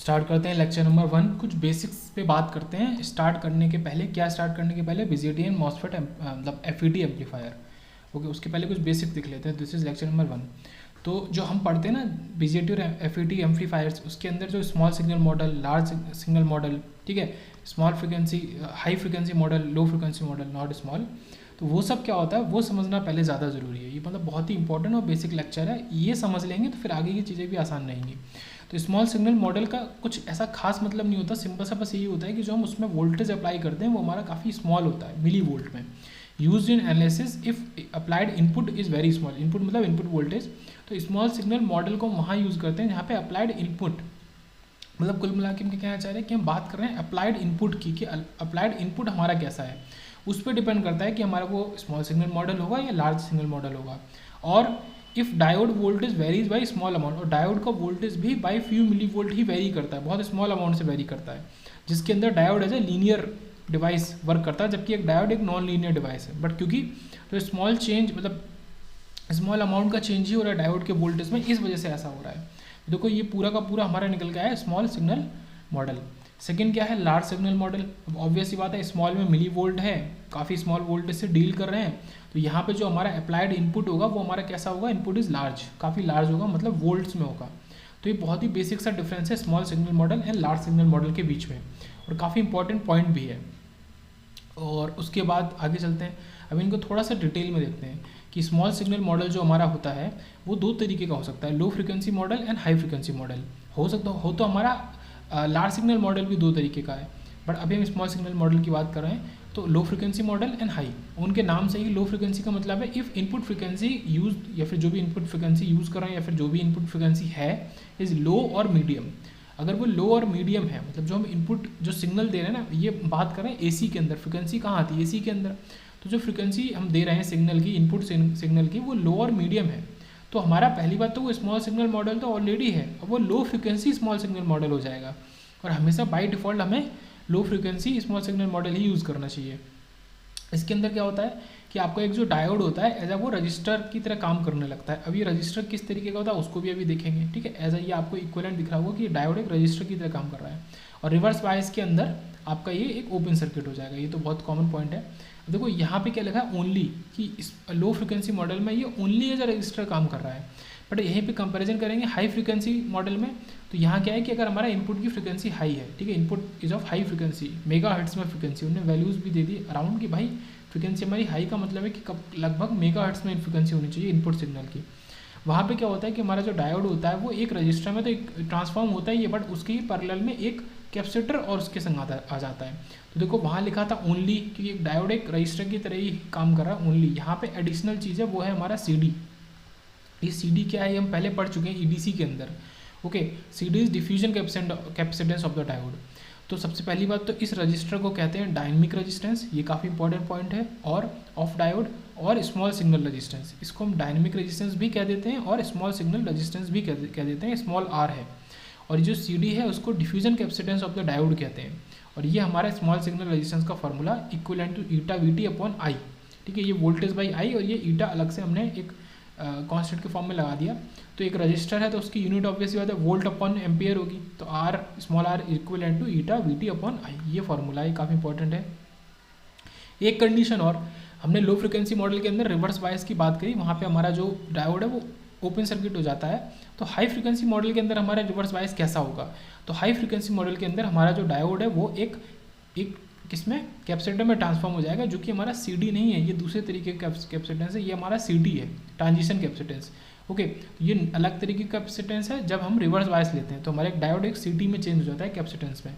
Start करते हैं lecture number 1। कुछ बेसिक्स पे बात करते हैं। स्टार्ट करने के पहले बीजेटी एंड मॉसफेट मतलब एफईटी एम्पलीफायर। ओके, उसके पहले कुछ बेसिक देख लेते हैं। This is lecture number 1। तो जो हम पढ़ते हैं ना बीजेटी और एफईटी एम्पलीफायर्स, उसके अंदर जो small signal model, large signal model, ठीक है, small frequency, high frequency model, low frequency model, not small, तो वो सब क्या होता है वो समझना पहले ज़्यादा ज़रूरी है। ये मतलब बहुत ही इंपॉर्टेंट और बेसिक लेक्चर है। ये समझ लेंगे तो फिर आगे की चीज़ें भी आसान रहेंगी। तो स्मॉल सिग्नल मॉडल का कुछ ऐसा खास मतलब नहीं होता, सिंपल सा बस यही होता है कि जो हम उसमें वोल्टेज अप्लाई करते हैं वो हमारा काफ़ी स्मॉल होता है, मिली वोल्ट में। Use in analysis if applied input is very small. Input मतलब इनपुट वोल्टेज। तो स्मॉल सिग्नल मॉडल को वहाँ यूज़ करते हैं जहाँ पे अप्लाइड इनपुट, मतलब कुल मिला के हम क्या कहना चाह रहे हैं कि हम बात कर रहे हैं अप्लाइड इनपुट की, कि अप्लाइड इनपुट हमारा कैसा है, उस पर डिपेंड करता है कि हमारा वो स्मॉल सिग्नल मॉडल होगा या लार्ज सिग्नल मॉडल होगा। और if diode voltage varies by small amount, और डायोड का वोल्टेज भी बाई फ्यू मिली वोल्ट ही वेरी करता है, बहुत स्मॉल अमाउंट से वेरी करता है, जिसके अंदर diode as a linear device work करता है, जबकि एक डायोड एक नॉन लीनियर डिवाइस है। बट क्योंकि तो स्मॉल चेंज मतलब स्मॉल अमाउंट का चेंज ही हो रहा है डायोड के वोल्टेज में, इस वजह से ऐसा हो रहा है। देखो ये पूरा का पूरा हमारा निकल गया है स्मॉल सिग्नल मॉडल। सेकंड क्या है, लार्ज सिग्नल मॉडल। अब ऑब्वियस सी बात है, स्मॉल में मिली वोल्ट है, काफ़ी स्मॉल वोल्टेज से डील कर रहे हैं, तो यहाँ पे जो हमारा अप्लाइड इनपुट होगा वो हमारा कैसा होगा, इनपुट इज़ लार्ज, काफ़ी लार्ज होगा, मतलब वोल्ट्स में होगा। तो ये बहुत ही बेसिक सा डिफरेंस है small signal model and large signal model के बीच में, और काफ़ी इंपॉर्टेंट पॉइंट भी है। और उसके बाद आगे चलते हैं, अब इनको थोड़ा सा डिटेल में देखते हैं कि स्मॉल सिग्नल मॉडल जो हमारा होता है वो दो तरीके का हो सकता है, low frequency model and high frequency model हो सकता हो तो हमारा लार्ज सिग्नल मॉडल भी दो तरीके का है, बट अभी हम स्मॉल सिग्नल मॉडल की बात कर रहे हैं। तो low frequency model and high, उनके नाम से ही लो फ्रिक्वेंसी का मतलब है इफ़ इनपुट फ्रिक्वेंसी यूज, या फिर जो भी इनपुट फ्रिक्वेंसी यूज़ कर रहे हैं या फिर जो भी इनपुट फ्रिक्वेंसी है इज़ लो और मीडियम। अगर वो लो और मीडियम है, मतलब जो हम इनपुट जो सिग्नल दे रहे हैं ना, ये बात कर रहे हैं एसी के अंदर, फ्रिक्वेंसी कहाँ आती है, एसी के अंदर। तो जो फ्रिक्वेंसी हम दे रहे हैं सिग्नल की, इनपुट सिग्नल की, वो लो और मीडियम है, तो हमारा पहली बात तो वो स्मॉल सिग्नल मॉडल तो ऑलरेडी है, अब वो low frequency small signal model हो जाएगा। और हमेशा बाई डिफ़ॉल्ट हमें low frequency small signal model ही यूज़ करना चाहिए। इसके अंदर क्या होता है कि आपका एक जो डायोड होता है एज आ वो रजिस्टर की तरह काम करने लगता है। अब ये रजिस्टर किस तरीके का होता है उसको भी अभी देखेंगे, ठीक है। एज आ ये आपको इक्विवेलेंट दिख रहा होगा कि डायोड एक रजिस्टर की तरह काम कर रहा है, और रिवर्स बायस के अंदर आपका ये एक ओपन सर्किट हो जाएगा। ये तो बहुत कॉमन पॉइंट है। देखो यहाँ पे क्या लिखा है, ओनली, कि इस लो फ्रिक्वेंसी मॉडल में ये ओनली एज अ रजिस्टर काम कर रहा है। बट यहीं पे कंपैरिजन करेंगे हाई फ्रिक्वेंसी मॉडल में, तो यहाँ क्या है कि अगर हमारा इनपुट की फ्रिक्वेंसी हाई है, ठीक है, input is of high frequency, megahertz में फ्रिक्वेंसी, उन्होंने वैल्यूज़ भी दे दी अराउंड कि भाई फ्रिक्वेंसी हमारी हाई का मतलब है कि लगभग मेगा हर्ट्स में फ्रिक्वेंसी होनी चाहिए इनपुट सिग्नल की। वहाँ पे क्या होता है कि हमारा जो डायोड होता है वो एक रजिस्टर में तो एक ट्रांसफॉर्म होता है ये, बट उसके ही पैरेलल में एक कैपेसिटर और उसके संग आ जाता है। तो देखो वहाँ लिखा था ओनली, क्योंकि एक डायोड एक रजिस्टर की तरह ही काम कर रहा है ओनली। यहाँ पे एडिशनल चीज़ है वो है हमारा CD। ये CD क्या है ये हम पहले पढ़ चुके हैं EDC के अंदर। Okay, CD is diffusion capacitance of the diode. तो सबसे पहली बात तो इस रजिस्टर को कहते हैं डायनेमिक रेजिस्टेंस, ये काफ़ी इंपॉर्टेंट पॉइंट है, और ऑफ डायोड और स्मॉल सिग्नल रेजिस्टेंस, इसको हम डायनेमिक रेजिस्टेंस भी कह देते हैं और स्मॉल सिग्नल रेजिस्टेंस भी कह देते हैं, स्मॉल r है। और जो CD है उसको diffusion capacitance of the diode कहते हैं, और ये हमारा स्मॉल सिग्नल रेजिस्टेंस का formula equivalent to eta VT upon I, ठीक है। ये वोल्टेज बाई I और ये ईटा अलग से हमने एक कांस्टेंट के फॉर्म में लगा दिया। तो एक रजिस्टर है तो उसकी यूनिट ऑब्वियसली बात है वोल्ट अपॉन एम्पियर होगी, तो R small r equivalent to eta VT upon I, ये फॉर्मूला है, काफ़ी इंपॉर्टेंट है। एक कंडीशन और, हमने लो फ्रिक्वेंसी मॉडल के अंदर रिवर्स बायस की बात करी, वहाँ पे हमारा जो डायोड है वो ओपन सर्किट हो जाता है। तो हाई फ्रिक्वेंसी मॉडल के अंदर हमारा रिवर्स बायस कैसा होगा, तो हाई फ्रिक्वेंसी मॉडल के अंदर हमारा जो डायोड है वो एक किसमें कैपेसिटर में ट्रांसफॉर्म हो जाएगा, जो कि हमारा CD नहीं है, ये दूसरे तरीके का कैपेसिटेंस है, ये हमारा CD है, ट्रांजिशन कैपेसिटेंस। ओके, ये अलग तरीके का कैपेसिटेंस है। जब हम रिवर्स बायस लेते हैं तो हमारा एक डायोड एक CD में चेंज हो जाता है कैपेसिटेंस में,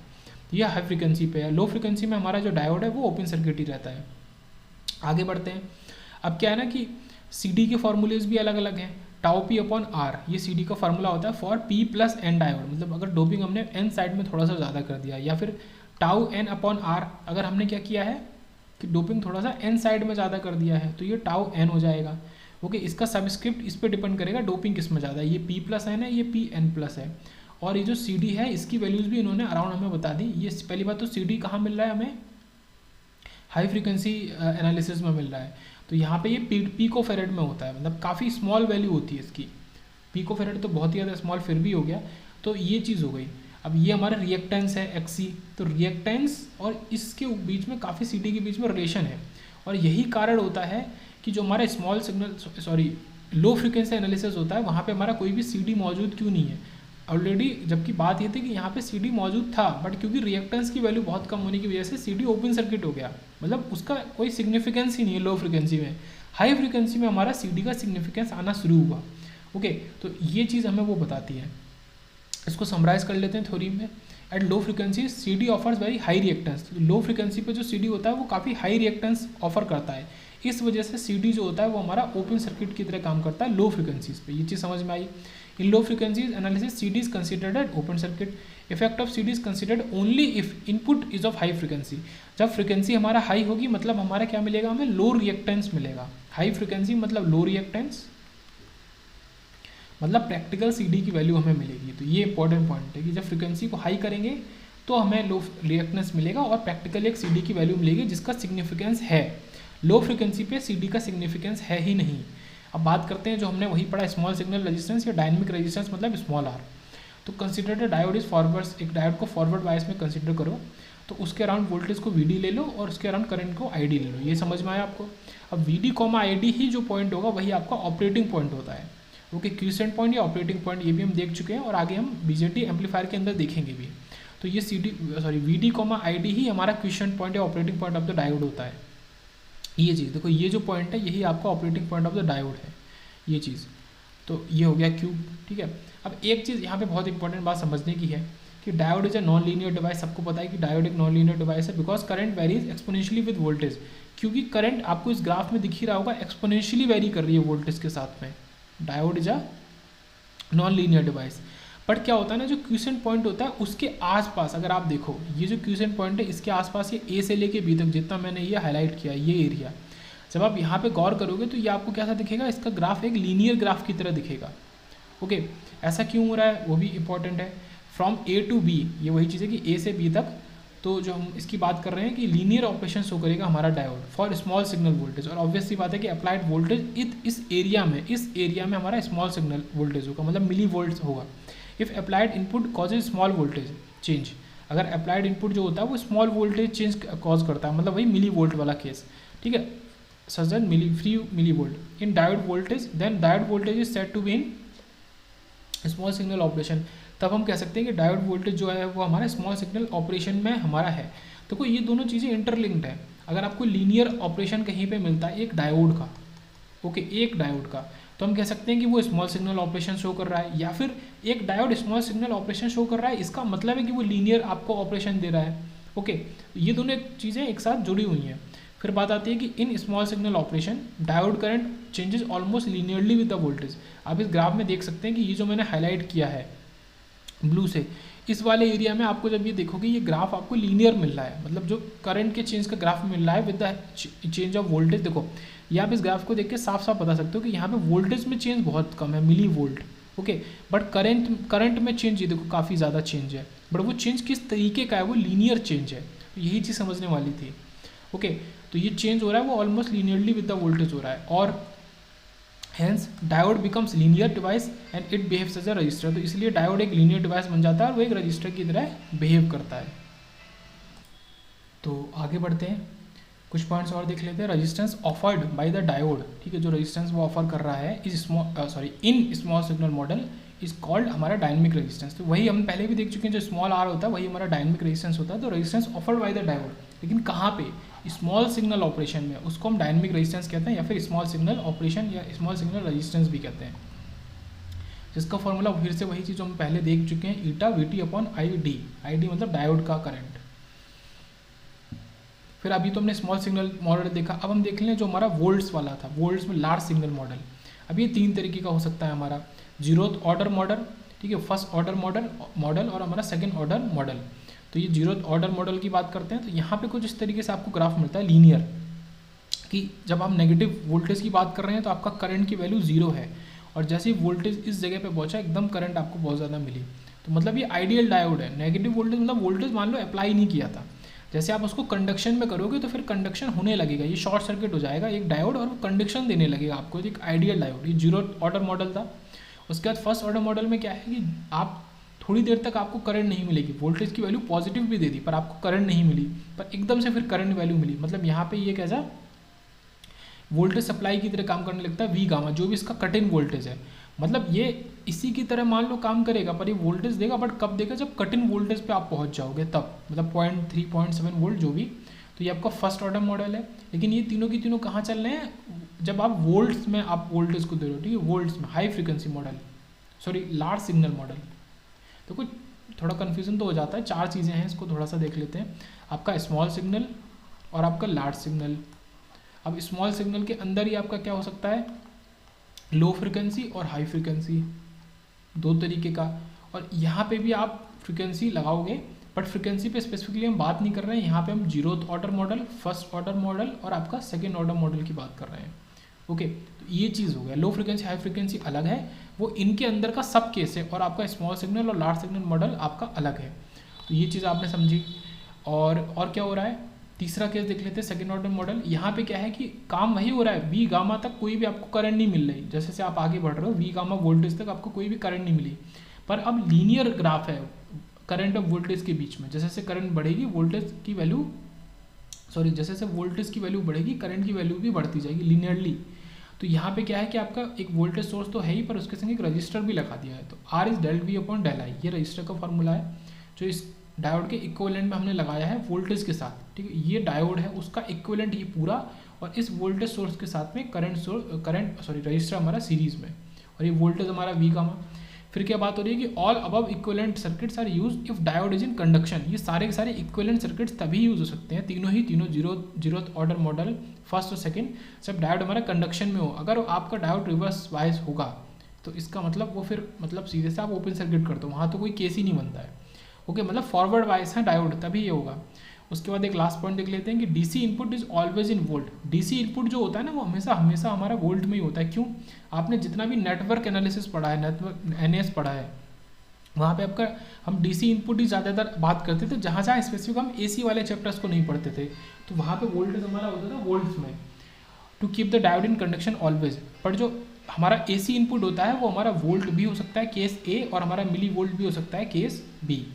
ये हाई फ्रिक्वेंसी पे है। लो फ्रिक्वेंसी में हमारा जो डायोड है वो ओपन सर्किट ही रहता है। आगे बढ़ते हैं। अब क्या है ना कि CD के फॉर्मूलेज भी अलग अलग हैं। टाउ P अपॉन R, ये CD का फार्मूला होता है for P plus N diode, मतलब अगर डोपिंग हमने N साइड में थोड़ा सा ज़्यादा कर दिया, या फिर टाउ N अपॉन R, अगर हमने क्या किया है कि डोपिंग थोड़ा सा N साइड में ज़्यादा कर दिया है तो ये टाउ N हो जाएगा। ओके, इसका सबस्क्रिप्ट इस पर डिपेंड करेगा डोपिंग किस में ज़्यादा है, ये P प्लस N है, ये PN प्लस है। और ये जो CD है इसकी वैल्यूज़ भी इन्होंने अराउंड हमें बता दी। ये पहली बात तो CD कहाँ मिल रहा है हमें, हाई फ्रिक्वेंसी एनालिसिस में मिल रहा है, तो यहाँ पे ये पिकोफेरेड में होता है, मतलब काफ़ी स्मॉल वैल्यू होती है इसकी। पिकोफेरेड तो बहुत ही ज़्यादा स्मॉल फिर भी हो गया, तो ये चीज़ हो गई। अब ये हमारा रिएक्टेंस है एक्सी, तो रिएक्टेंस और इसके बीच में काफ़ी सी डी के बीच में रिलेशन है, और यही कारण होता है कि जो हमारा small signal low frequency analysis होता है वहाँ पे हमारा कोई भी सी डी मौजूद क्यों नहीं है ऑलरेडी, जबकि बात ये थी कि यहाँ पे सी डी मौजूद था, बट क्योंकि रिएक्टेंस की वैल्यू बहुत कम होने की वजह से सी डी ओपन सर्किट हो गया, मतलब उसका कोई सिग्निफिकेंस ही नहीं है लो फ्रिक्वेंसी में। हाई फ्रिक्वेंसी में हमारा सी डी का सिग्निफिकेंस आना शुरू हुआ। ओके, तो ये चीज़ हमें वो बताती है। इसको समराइज कर लेते हैं थ्योरी में। At low frequency C D offers very high reactance, low frequency पे जो सी डी होता है वो काफ़ी हाई रिएक्टेंस ऑफर करता है, इस वजह से सी डी जो होता है वो हमारा ओपन सर्किट की तरह काम करता है लो फ्रिक्वेंसीज पे। ये चीज़ समझ में आई। In low frequencies analysis C D is considered at open circuit. Effect of C D is considered only if input is of high frequency. जब फ्रिक्वेंसी हमारा हाई होगी मतलब हमारा क्या मिलेगा, हमें लो रिएक्टेंस मिलेगा। हाई फ्रिक्वेंसी मतलब लो रिएक्टेंस, मतलब प्रैक्टिकल सी डी की वैल्यू हमें मिलेगी। तो ये इंपॉर्टेंट पॉइंट है कि जब फ्रिक्वेंसी को हाई करेंगे तो हमें लो रिएक्टेंस मिलेगा और प्रैक्टिकल एक सी डी की वैल्यू मिलेगी जिसका सिग्निफिकेंस है। लो फ्रिक्वेंसी पे सी डी का सिग्निफिकेंस है ही नहीं। अब बात करते हैं जो हमने वही पढ़ा, स्मॉल सिग्नल रेजिस्टेंस या डायनेमिक रेजिस्टेंस मतलब स्मॉल आर। तो कंसिडर डायोड इज फॉरवर्ड, एक डायोड को फॉरवर्ड बायस में कंसिडर करो, तो उसके अराउंड वोल्टेज को वीडी ले लो और उसके अराउंड करंट को आईडी ले लो। ये समझ में आया आपको। अब वीडी कॉमा आईडी ही जो पॉइंट होगा वही आपका ऑपरेटिंग पॉइंट होता है। ओके, क्यूसेंट पॉइंट या ऑपरेटिंग पॉइंट ये भी हम देख चुके हैं और आगे हम बीजेटी एम्पलीफायर के अंदर देखेंगे भी। तो ये वीडी कॉमा आईडी ही हमारा क्यूसेंट पॉइंट या operating point of the diode होता है। ये चीज़ देखो, ये जो पॉइंट है यही आपका operating point of the diode है, ये चीज़। तो ये हो गया क्यूब, ठीक है। अब एक चीज़ यहाँ पे बहुत इंपॉर्टेंट बात समझने की है कि diode is a non linear device. सबको पता है कि डायोड एक नॉन लीनियर डिवाइस है because current varies exponentially with voltage, क्योंकि करंट आपको इस ग्राफ में दिख ही रहा होगा एक्सपोनेंशियली वेरी कर रही है वोल्टेज के साथ में। Diode is a non linear device. But क्या होता है ना, जो क्यूसेंट पॉइंट होता है उसके आसपास अगर आप देखो, ये जो क्यूसेंट पॉइंट है इसके आसपास ये ए से लेके बी तक जितना मैंने ये हाईलाइट किया ये एरिया, जब आप यहाँ पे गौर करोगे तो ये आपको कैसा दिखेगा, इसका ग्राफ एक लीनियर ग्राफ की तरह दिखेगा। ओके, ऐसा क्यों हो रहा है वो भी इंपॉर्टेंट है। फ्रॉम ए टू बी, ये वही चीज़ है कि ए से बी तक, तो जो हम इसकी बात कर रहे हैं कि लीनियर ऑपरेशन शो करेगा हमारा diode for small signal voltage. और ऑब्वियसली बात है कि अप्लाइड वोल्टेज इस एरिया में हमारा स्मॉल सिग्नल वोल्टेज होगा, मतलब मिली वोल्ट होगा। If applied input causes small voltage change, अगर अप्लाइड इनपुट जो होता है वो स्मॉल वोल्टेज चेंज कॉज करता है, मतलब वही मिली वोल्ट वाला केस, ठीक है, such that free millivolt in diode voltage, then diode voltage is set to be in small signal operation. तब हम कह सकते हैं कि डायोड वोल्टेज जो है वो हमारा स्मॉल सिग्नल ऑपरेशन में हमारा है। देखो ये दोनों चीज़ें इंटरलिंक्ड है। अगर आपको लीनियर ऑपरेशन कहीं पे मिलता है एक डायोड का, ओके, एक डायोड का, तो हम कह सकते हैं कि वो स्मॉल सिग्नल ऑपरेशन शो कर रहा है, या फिर एक diode small signal operation show कर रहा है, इसका मतलब है कि वो लीनियर आपको ऑपरेशन दे रहा है। ओके, ये दोनों चीज़ें एक साथ जुड़ी हुई हैं। फिर बात आती है कि इन small signal operation diode current changes almost linearly with the voltage. आप इस ग्राफ में देख सकते हैं कि ये जो मैंने हाईलाइट किया है ब्लू से, इस वाले एरिया में आपको जब ये देखोगे ये ग्राफ आपको लीनियर मिल रहा है, मतलब जो करंट के चेंज का ग्राफ मिल रहा है with the change of voltage. देखो ये आप इस ग्राफ को देख के साफ साफ बता सकते हो कि यहाँ पे वोल्टेज में चेंज बहुत कम है, millivolt, okay, but current में चेंज ये देखो काफ़ी ज़्यादा चेंज है, बट वो चेंज किस तरीके का है, वो लीनियर चेंज है। तो यही चीज़ समझने वाली थी। ओके, तो ये चेंज हो रहा है वो almost linearly with the voltage हो रहा है, और hence diode becomes linear device and it behaves as a resistor. तो इसलिए डायोड एक लीनियर डिवाइस बन जाता है और वो एक रजिस्टर की तरह बिहेव करता है। तो आगे बढ़ते हैं, कुछ पॉइंट्स और देख लेते हैं। Resistance offered by the diode, ठीक है, जो रेजिस्टेंस वो ऑफर कर रहा है इन small signal model is called हमारा डायनेमिक रेजिस्टेंस। तो वही हम पहले भी देख चुके हैं, जो स्मॉल आर होता है वही हमारा डायनेमिक रेजिस्टेंस होता है। तो resistance offered by the diode, लेकिन कहाँ पे, स्मॉल सिग्नल ऑपरेशन में, उसको हम डायनेमिक रेजिस्टेंस कहते हैं, या फिर स्मॉल सिग्नल ऑपरेशन या स्मॉल सिग्नल रेजिस्टेंस भी कहते हैं, जिसका फॉर्मूला फिर से वही चीज़ हम पहले देख चुके हैं, ईटा वीटी अपॉन आई डी मतलब डायोड का करंट। फिर अभी तो हमने स्मॉल सिग्नल मॉडल देखा, अब हम देख लें जो हमारा वोल्ट्स वाला था, वोल्ट्स में लार्ज सिग्नल मॉडल। अब ये 3 तरीके का हो सकता है हमारा, 0th ऑर्डर मॉडल, ठीक है, फर्स्ट ऑर्डर मॉडल और हमारा सेकंड ऑर्डर मॉडल। तो ये 0th ऑर्डर मॉडल की बात करते हैं, तो यहाँ पे कुछ इस तरीके से आपको ग्राफ मिलता है लीनियर, कि जब हम नेगेटिव वोल्टेज की बात कर रहे हैं तो आपका करंट की वैल्यू 0 है, और जैसे ही वोल्टेज इस जगह पे पहुंचा एकदम करंट आपको बहुत ज़्यादा मिली। तो मतलब ये आइडियल डायोड है। नेगेटिव वोल्टेज मतलब वोल्टेज मान लो अप्लाई नहीं किया था, जैसे आप उसको कंडक्शन में करोगे तो फिर कंडक्शन होने लगेगा, ये शॉर्ट सर्किट हो जाएगा एक डायोड और वो कंडक्शन देने लगेगा आपको, एक आइडियल डायोड। ये 0th ऑर्डर मॉडल था। उसके बाद फर्स्ट ऑर्डर मॉडल में क्या है कि आप थोड़ी देर तक आपको करंट नहीं मिलेगी, वोल्टेज की वैल्यू पॉजिटिव भी दे दी पर आपको करंट नहीं मिली, पर एकदम से फिर करंट वैल्यू मिली, मतलब यहाँ पे ये कैसा वोल्टेज सप्लाई की तरह काम करने लगता है वी गामा, जो भी इसका कट इन वोल्टेज है। मतलब ये इसी की तरह मान लो काम करेगा, पर ये वोल्टेज देगा, बट कब देगा, जब कट इन वोल्टेज पे आप पहुंच जाओगे तब, मतलब 0.3 0.7 वोल्ट जो भी। तो ये आपका फर्स्ट ऑर्डर मॉडल है। लेकिन ये तीनों की तीनों कहाँ चल रहे हैं, जब आप वोल्ट्स में आप वोल्टेज को दे रहे हो, ठीक है, वोल्ट्स में, high frequency model, sorry large signal model. तो कुछ थोड़ा कन्फ्यूजन तो हो जाता है, 4 चीज़ें हैं, इसको थोड़ा सा देख लेते हैं। आपका स्मॉल सिग्नल और आपका लार्ज सिग्नल। अब स्मॉल सिग्नल के अंदर ही आपका क्या हो सकता है, लो फ्रिक्वेंसी और हाई फ्रिक्वेंसी, 2 तरीके का। और यहाँ पे भी आप फ्रिक्वेंसी लगाओगे, बट फ्रिक्वेंसी पे स्पेसिफिकली हम बात नहीं कर रहे हैं, यहाँ पे हम 0th order model, first order model और आपका सेकेंड ऑर्डर मॉडल की बात कर रहे हैं। ओके, तो ये चीज़ हो गया, लो फ्रिक्वेंसी हाई फ्रिक्वेंसी अलग है, वो इनके अंदर का सब केस है, और आपका स्मॉल सिग्नल और लार्ज सिग्नल मॉडल आपका अलग है। तो ये चीज़ आपने समझी। और क्या हो रहा है, तीसरा केस देख लेते हैं, सेकेंड ऑर्डर मॉडल। यहाँ पे क्या है कि काम वही हो रहा है, वी गामा तक कोई भी आपको करंट नहीं मिल रही, जैसे से आप आगे बढ़ रहे हो वी गामा वोल्टेज तक आपको कोई भी करंट नहीं मिली, पर अब लीनियर ग्राफ है करंट और वोल्टेज के बीच में। जैसे से करंट बढ़ेगी वोल्टेज की वैल्यू, सॉरी जैसे से वोल्टेज की वैल्यू बढ़ेगी करंट की वैल्यू भी बढ़ती जाएगी लीनियरली। तो यहाँ पे क्या है कि आपका एक वोल्टेज सोर्स तो है ही, पर उसके संग एक रजिस्टर भी लगा दिया है। तो R is del V upon del I, ये रजिस्टर का फॉर्मूला है जो इस डायोड के इक्विवेलेंट में हमने लगाया है वोल्टेज के साथ, ठीक है। ये डायोड है, उसका इक्विवेलेंट ये पूरा, और इस वोल्टेज सोर्स के साथ में रजिस्टर हमारा सीरीज में, और ये वोल्टेज हमारा वी गामा। फिर क्या बात हो रही है कि all above equivalent circuits are use if diode is in conduction. ये सारे के सारे इक्विवेलेंट सर्किट्स तभी यूज हो सकते हैं, तीनों 0th ऑर्डर मॉडल, फर्स्ट और सेकंड, जब डायोड हमारा कंडक्शन में हो। अगर आपका डायोड रिवर्स वाइज होगा तो इसका मतलब वो फिर मतलब सीधे से आप ओपन सर्किट कर दो, वहाँ तो कोई केस ही नहीं बनता है। ओके, मतलब फॉरवर्ड वाइज है डायोड, तभी ये होगा। उसके बाद एक लास्ट पॉइंट देख लेते हैं कि DC input is always in volt. DC input जो होता है ना, वो हमेशा हमारा वोल्ट में ही होता है। क्यों, आपने जितना भी नेटवर्क एनालिसिस पढ़ा है, नेटवर्क एनएस पढ़ा है, वहाँ पे आपका हम डीसी इनपुट ही ज़्यादातर बात करते थे, जहाँ जहाँ स्पेसिफिक हम एसी वाले चैप्टर्स को नहीं पढ़ते थे, तो वहाँ पे वोल्टेज हमारा होता था वोल्ट्स में, to keep the diode in conduction always. पर जो हमारा एसी इनपुट होता है वो हमारा वोल्ट भी हो सकता है केस ए, और हमारा मिली वोल्ट भी हो सकता है केस बी।